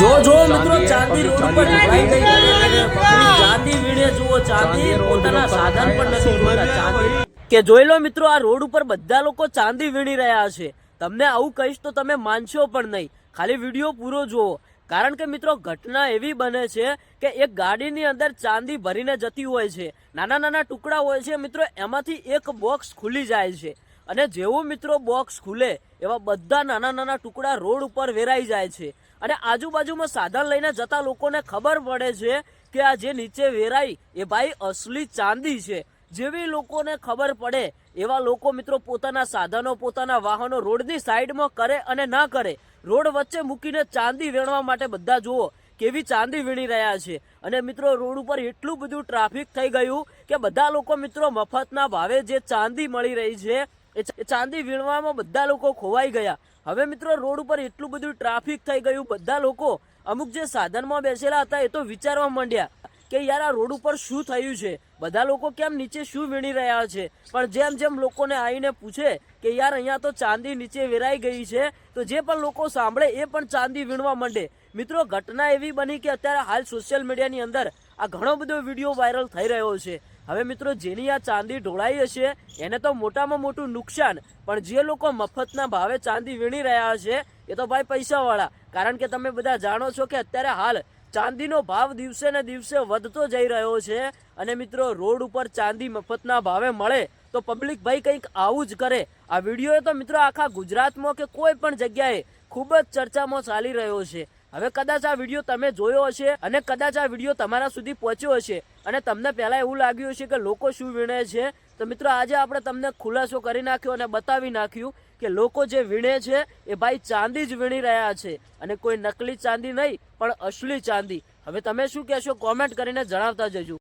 જો મિત્રો ચાંદી રોડ પર ઢોળાઈ ગઈ ચાંદી વીણે જુઓ ચાંદી પોતાના સાધન પણ નથી જોતા ચાંદી કે જોઈ લો મિત્રો આ રોડ ઉપર બધા લોકો ચાંદી વીણી રહ્યા છે। તમને આવું કહીશ તો તમે માનશો પણ નહીં, ખાલી વિડીયો પૂરો જુઓ। કારણ કે મિત્રો ઘટના એવી બને છે કે એક ગાડીની અંદર ચાંદી ભરીને જતી હોય છે, નાના નાના ટુકડા હોય છે મિત્રો, એમાંથી એક બોક્સ ખુલી જાય છે અને જેવું મિત્રો બોક્સ ખુલે એવા બધા નાના નાના ટુકડા રોડ ઉપર વેરાઈ જાય છે અને આજુબાજુમાં સાધન લઈને જતા લોકોને ખબર પડે છે કે આ જે નીચે વેરાઈ એ ભાઈ અસલી ચાંદી છે। જેવી લોકોને ખબર પડે એવા લોકો મિત્રો પોતાના સાધનો પોતાના વાહનો રોડની સાઈડમાં કરે અને ના કરે, રોડ વચ્ચે મૂકીને ચાંદી વીણવા માટે બધા જુઓ કેવી ચાંદી વીણી રહ્યા છે। અને મિત્રો રોડ ઉપર એટલું બધું ટ્રાફિક થઈ ગયું કે બધા લોકો મિત્રો મફતના ભાવે જે ચાંદી મળી રહી છે એ ચાંદી વીણવામાં બધા લોકો ખોવાઈ ગયા। હવે મિત્રો રોડ ઉપર એટલું બધું ટ્રાફિક થઈ ગયું, બધા લોકો અમુક જે સાધનમાં બેસેલા હતા એ તો વિચારવા માંડ્યા કે યાર આ રોડ ઉપર શું થયું છે, બધા લોકો કેમ નીચે શું વીણી રહ્યા છે। પણ જેમ જેમ લોકોને આવીને પૂછે કે યાર અહીંયા તો ચાંદી નીચે વેરાઈ ગઈ છે તો જે પણ લોકો સાંભળે એ પણ ચાંદી વીણવા માંડે। મિત્રો ઘટના એવી બની કે અત્યારે હાલ સોશિયલ મીડિયાની અંદર આ ઘણો બધો વિડીયો વાયરલ થઈ રહ્યો છે। હવે મિત્રો જેની આ ચાંદી ઢોળાઈ હશે એને તો મોટામાં મોટું નુકસાન, પણ જે લોકો મફતના ભાવે ચાંદી વીણી રહ્યા છે એ તો ભાઈ પૈસાવાળા। કારણ કે તમે બધા જાણો છો કે અત્યારે હાલ ચાંદીનો ભાવ દિવસે ને દિવસે વધતો જઈ રહ્યો છે અને મિત્રો રોડ ઉપર ચાંદી મફતના ભાવે મળે તો પબ્લિક ભાઈ કંઈક આવું જ કરે। આ વિડીયો તો મિત્રો આખા ગુજરાતમાં કે કોઈ પણ જગ્યાએ ખૂબ જ ચર્ચામાં ચાલી રહ્યો છે। હવે કદાચ આ વિડીયો તમે જોયો હશે અને કદાચ આ વિડીયો તમારા સુધી પહોંચ્યો હશે અને તમને પહેલા એવું લાગ્યું હશે કે લોકો શું વીણે છે, તો મિત્રો આજે આપણે તમને ખુલાસો કરી નાખ્યો અને બતાવી નાખ્યું કે લોકો જે વીણે છે એ ભાઈ ચાંદી જ વીણી રહ્યા છે અને કોઈ નકલી ચાંદી નહીં પણ અસલી ચાંદી। હવે તમે શું કહેશો કોમેન્ટ કરીને જણાવતા જજો।